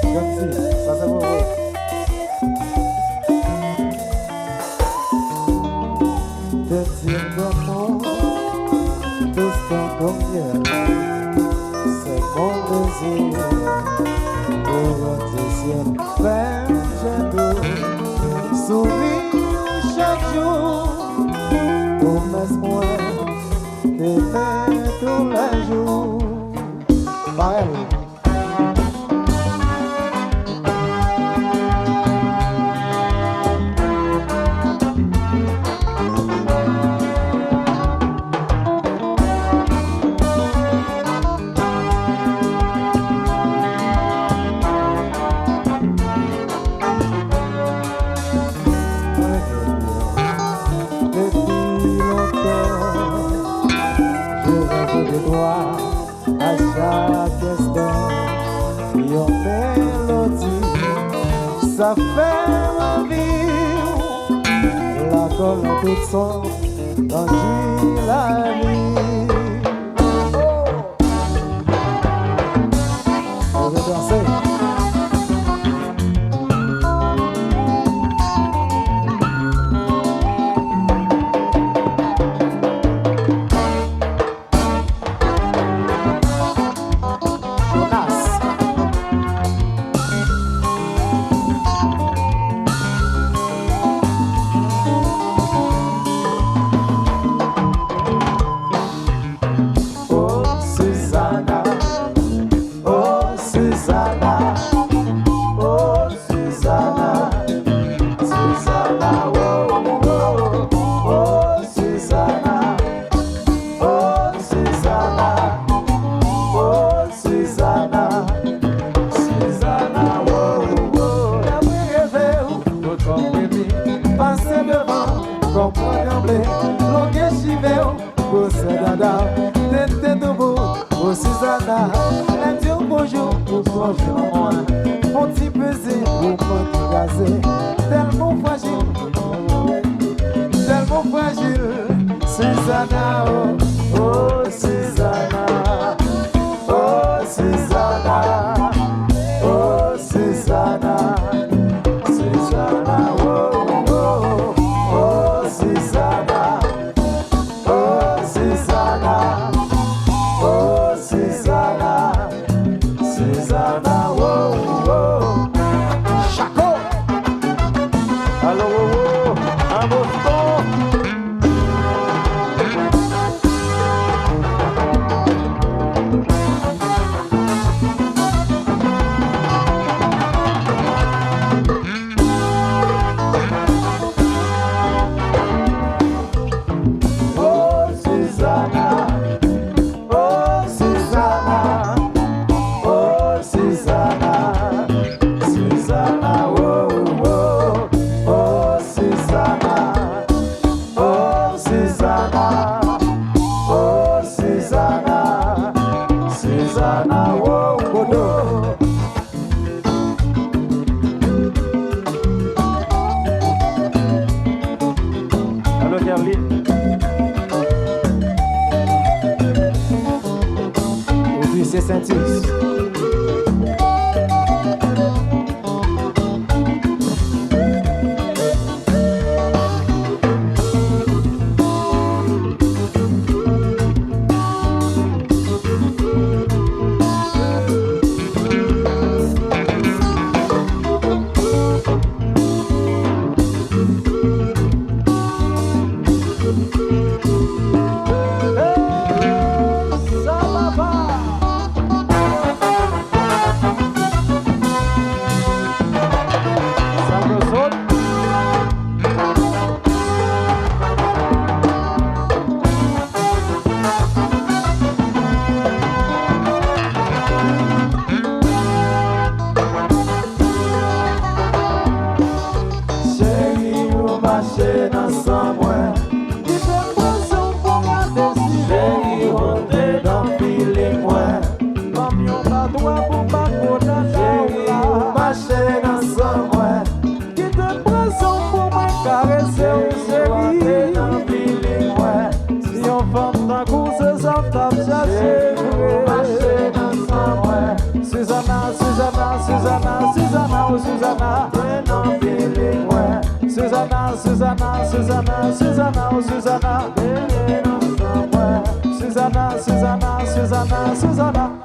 Merci, ça c'est bon. Deuxième d'amour, tous ton combien, c'est mon désir. Pour un deuxième fin, j'adore. Sourire chaque jour, promesse-moi, t'aimer tous les jours. Pareil. À chaque instant, your mélodie, ça fait envie. La colle en toute son, dans la vie. Je vais danser. Suzana, elle dit bonjour pour bonjour moi. On t'y pesé pour me gazer. Tellement fragile, Suzana, oh, oh Suzana, oh Suzana, oh Suzana, Suzana, oh, oh, oh Suzana, oh Suzana. Oh, Suzana, Suzana, oh, oh. Chaco. Allô, oh, oh, un Boston. Oh, Suzana. C'est Saint-Is. Suzana, Suzana, Suzana, Suzana, oh Suzana, non feeling ouais. Suzana, Suzana, Suzana, Suzana, oh Suzana, Suzana, Suzana, Suzana, Suzana.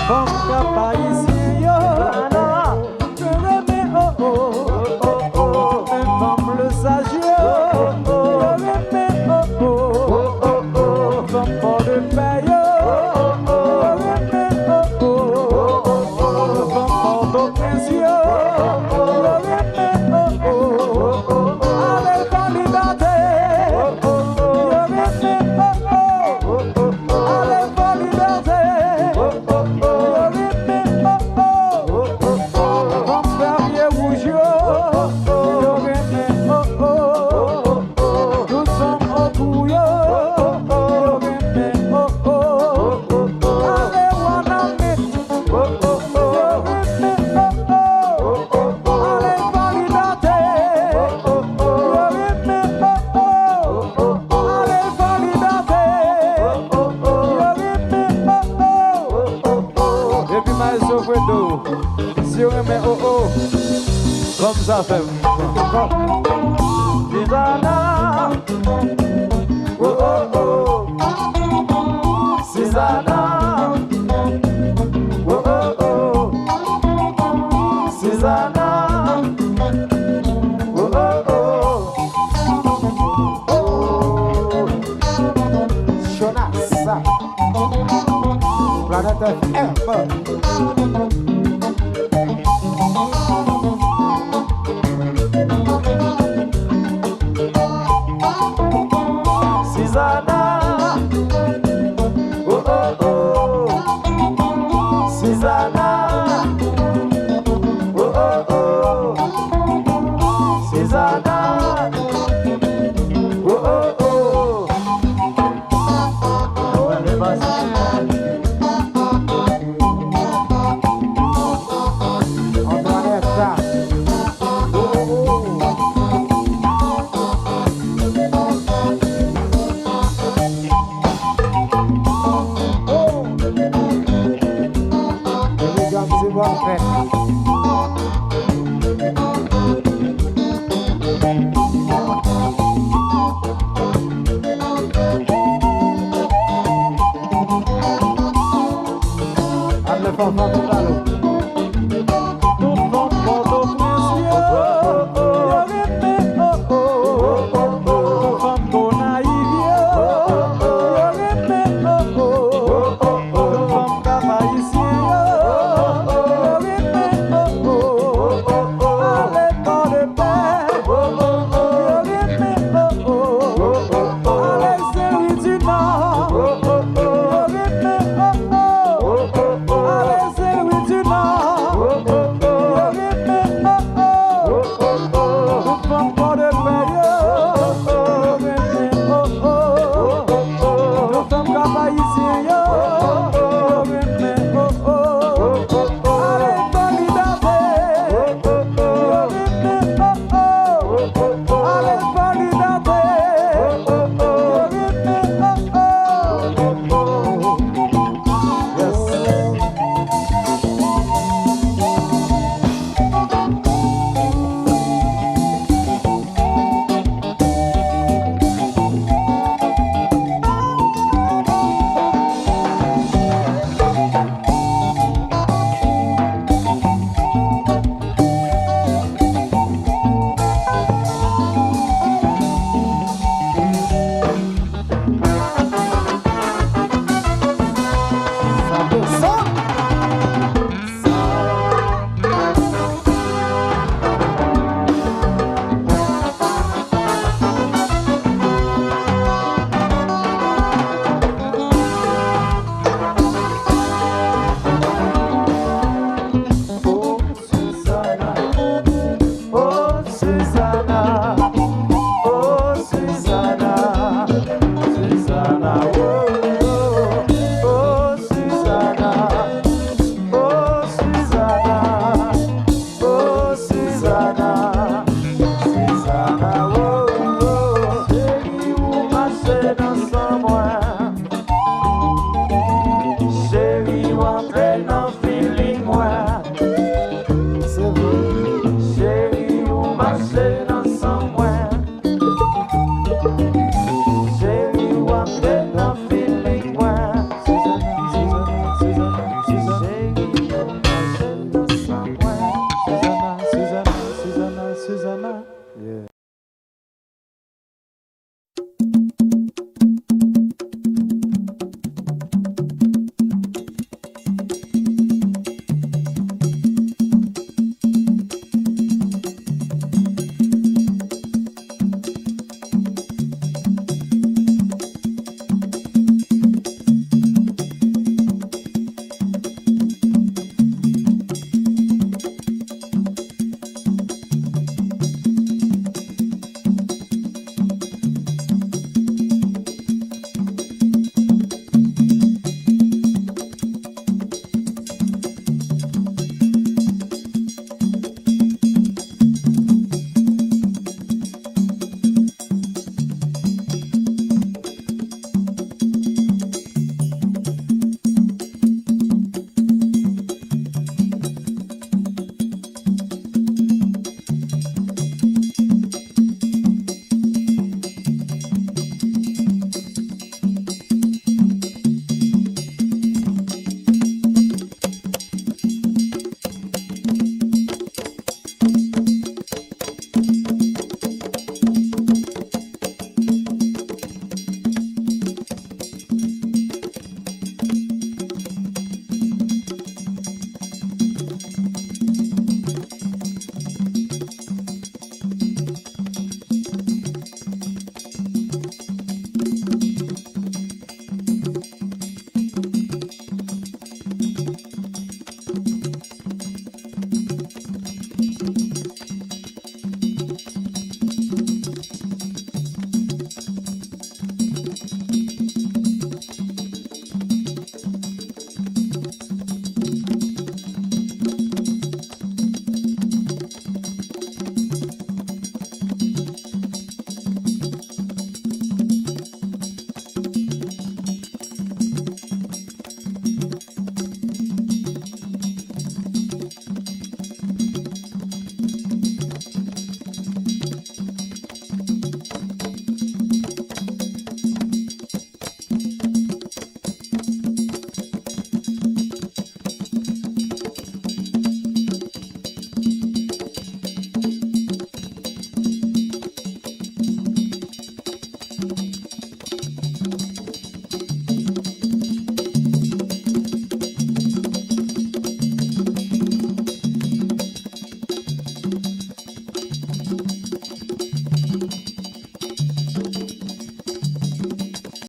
Femme qui pas ici, yo. Je remets, oh, oh, oh, oh. Même femme le sage, yo. Je remets, oh, oh, oh, oh. Femme fort de paix, yo. Je remets, oh, oh, oh, oh. Femme fort de prince, yo. Je remets, oh, oh, oh, oh. Avec en liberté. Je remets, oh, oh, oh, oh. Avec en liberté. Si on remet oh oh, comme ça fait. Suzana, oh oh oh, Suzana, oh oh oh, Suzana, oh oh oh, oh, Jonas, Planète FM. Suzana, oh oh oh, Suzana, oh oh oh, Suzana, oh oh oh. Allez,